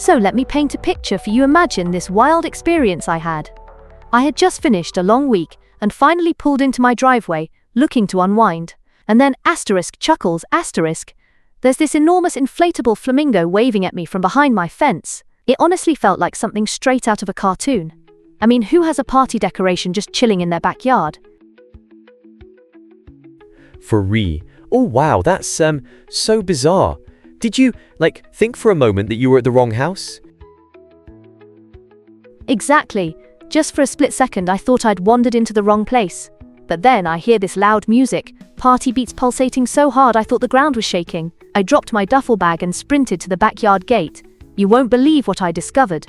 So let me paint a picture for you. Imagine this wild experience I had. I had just finished a long week and finally pulled into my driveway, looking to unwind. And then chuckles, there's this enormous inflatable flamingo waving at me from behind my fence. It honestly felt like something straight out of a cartoon. I mean, who has a party decoration just chilling in their backyard? Oh wow, that's so bizarre. Did you, think for a moment that you were at the wrong house? Exactly. Just for a split second I thought I'd wandered into the wrong place. But then I hear this loud music, party beats pulsating so hard I thought the ground was shaking. I dropped my duffel bag and sprinted to the backyard gate. You won't believe what I discovered.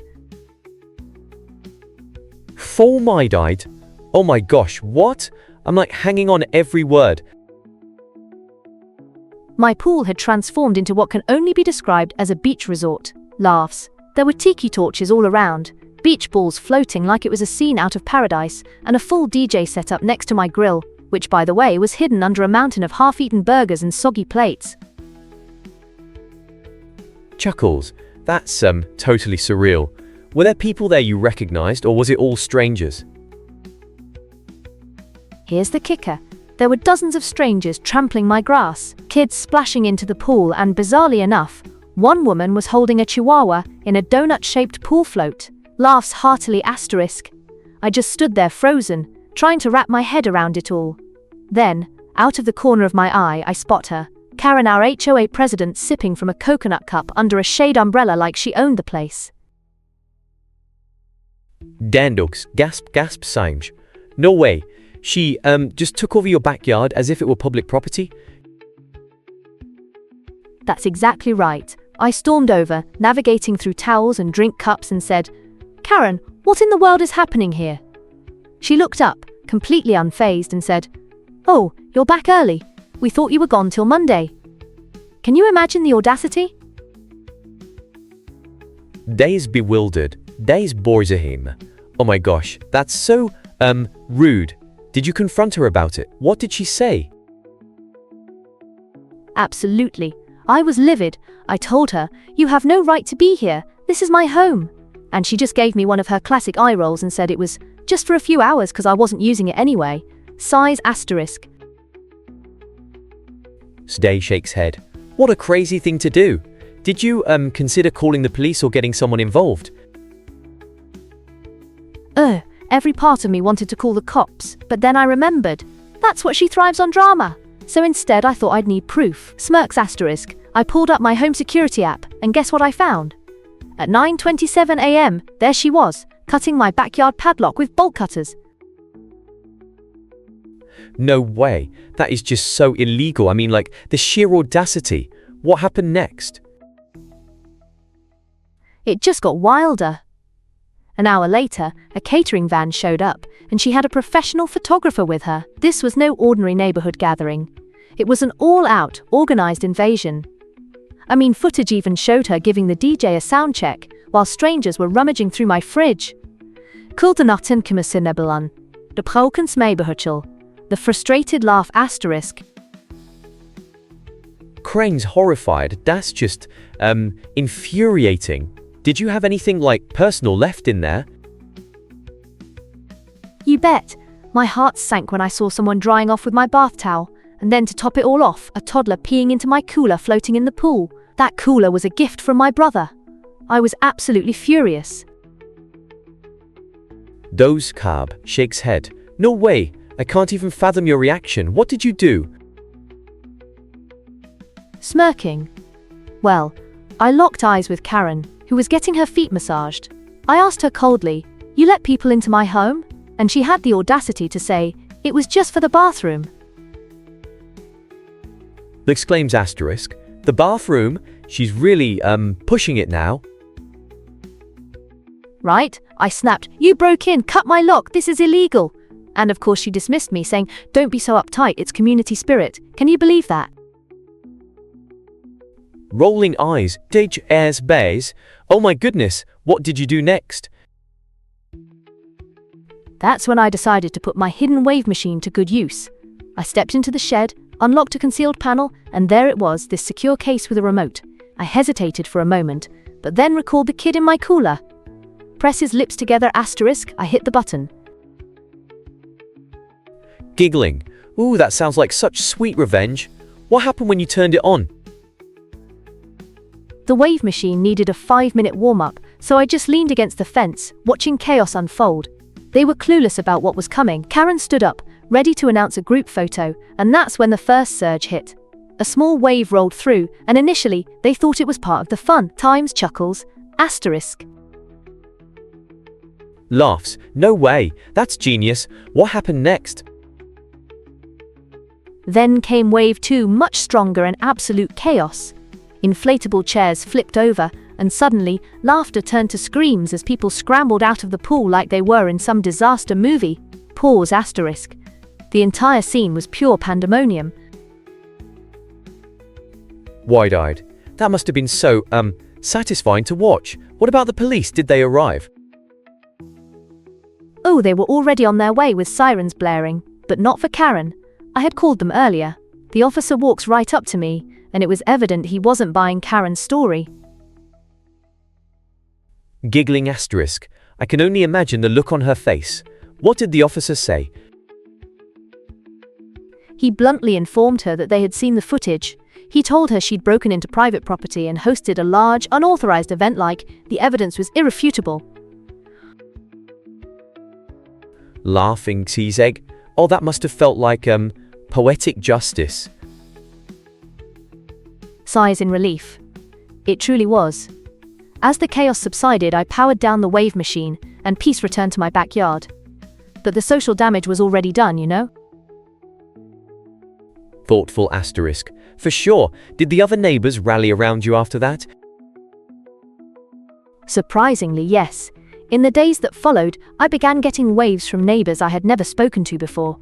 Formidite? Oh my gosh, what? I'm hanging on every word. My pool had transformed into what can only be described as a beach resort. Laughs. There were tiki torches all around, beach balls floating like it was a scene out of paradise, and a full DJ set up next to my grill, which by the way was hidden under a mountain of half-eaten burgers and soggy plates. Chuckles. That's totally surreal. Were there people there you recognized, or was it all strangers? Here's the kicker. There were dozens of strangers trampling my grass, kids splashing into the pool, and bizarrely enough, one woman was holding a chihuahua in a donut-shaped pool float. Laughs heartily. I just stood there frozen, trying to wrap my head around it all. Then, out of the corner of my eye, I spot her, Karen, our HOA president, sipping from a coconut cup under a shade umbrella like she owned the place. Dandux, gasp, Sanj. No way. She, just took over your backyard as if it were public property? That's exactly right. I stormed over, navigating through towels and drink cups, and said, "Karen, what in the world is happening here?" She looked up, completely unfazed, and said, "Oh, you're back early. We thought you were gone till Monday." Can you imagine the audacity? Days bewildered. Days borzahim. Oh my gosh, that's so, rude. Did you confront her about it? What did she say? Absolutely. I was livid. I told her, "You have no right to be here. This is my home." And she just gave me one of her classic eye rolls and said it was just for a few hours because I wasn't using it anyway. Size asterisk. Sday shakes head. What a crazy thing to do. Did you, consider calling the police or getting someone involved? Every part of me wanted to call the cops, but then I remembered. That's what she thrives on, drama. So instead I thought I'd need proof. Smirks asterisk. I pulled up my home security app, and guess what I found? At 9:27 a.m, there she was, cutting my backyard padlock with bolt cutters. No way. That is just so illegal. I mean, the sheer audacity. What happened next? It just got wilder. An hour later, a catering van showed up, and she had a professional photographer with her. This was no ordinary neighborhood gathering. It was an all-out, organized invasion. I mean, footage even showed her giving the DJ a sound check, while strangers were rummaging through my fridge. Kuldenachten kumasinebelan. De Prokens Meibehuchel. The frustrated laugh asterisk. Crane's horrified. That's just, infuriating. Did you have anything, personal left in there? You bet. My heart sank when I saw someone drying off with my bath towel, and then to top it all off, a toddler peeing into my cooler floating in the pool. That cooler was a gift from my brother. I was absolutely furious. Doze Cab shakes head. No way. I can't even fathom your reaction. What did you do? Smirking. Well, I locked eyes with Karen, who was getting her feet massaged. I asked her coldly, "You let people into my home?" And she had the audacity to say, "It was just for the bathroom." Exclaims asterisk. The bathroom? She's really, pushing it now. Right? I snapped, "You broke in, cut my lock, this is illegal." And of course she dismissed me, saying, "Don't be so uptight, it's community spirit." Can you believe that? Rolling eyes. Dej airs bays. Oh my goodness, what did you do next? That's when I decided to put my hidden wave machine to good use. I stepped into the shed, unlocked a concealed panel, and there it was, this secure case with a remote. I hesitated for a moment, but then recalled the kid in my cooler. Press his lips together, asterisk, I hit the button. Giggling. Ooh, that sounds like such sweet revenge. What happened when you turned it on? The wave machine needed a 5-minute warm-up, so I just leaned against the fence, watching chaos unfold. They were clueless about what was coming. Karen stood up, ready to announce a group photo, and that's when the first surge hit. A small wave rolled through, and initially, they thought it was part of the fun. Times chuckles, asterisk. Laughs. No way. That's genius. What happened next? Then came wave 2, much stronger and absolute chaos. Inflatable chairs flipped over, and suddenly, laughter turned to screams as people scrambled out of the pool like they were in some disaster movie. Pause, asterisk. The entire scene was pure pandemonium. Wide-eyed. That must have been so, satisfying to watch. What about the police? Did they arrive? Oh, they were already on their way with sirens blaring, but not for Karen. I had called them earlier. The officer walks right up to me, and it was evident he wasn't buying Karen's story. Giggling asterisk. I can only imagine the look on her face. What did the officer say? He bluntly informed her that they had seen the footage. He told her she'd broken into private property and hosted a large, unauthorized event like the evidence was irrefutable. Laughing tease egg. Oh, that must have felt like, poetic justice. Sighs in relief. It truly was. As the chaos subsided, I powered down the wave machine, and peace returned to my backyard. But the social damage was already done, you know? Thoughtful asterisk. For sure. Did the other neighbors rally around you after that? Surprisingly, yes. In the days that followed, I began getting waves from neighbors I had never spoken to before.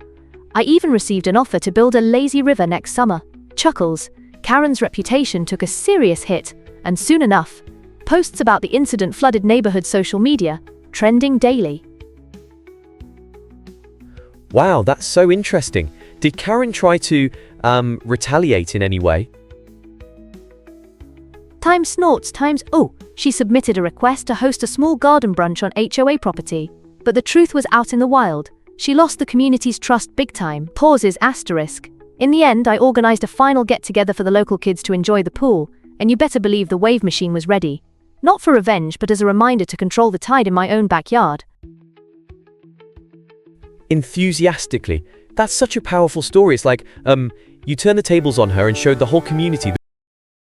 I even received an offer to build a lazy river next summer. Chuckles. Karen's reputation took a serious hit, and soon enough, posts about the incident flooded neighborhood social media, trending daily. Wow, that's so interesting. Did Karen try to, retaliate in any way? Times snorts, times, she submitted a request to host a small garden brunch on HOA property. But the truth was out in the wild. She lost the community's trust big time. Pauses, asterisk. In the end, I organized a final get-together for the local kids to enjoy the pool, and you better believe the wave machine was ready. Not for revenge, but as a reminder to control the tide in my own backyard. Enthusiastically. That's such a powerful story. It's like, you turned the tables on her and showed the whole community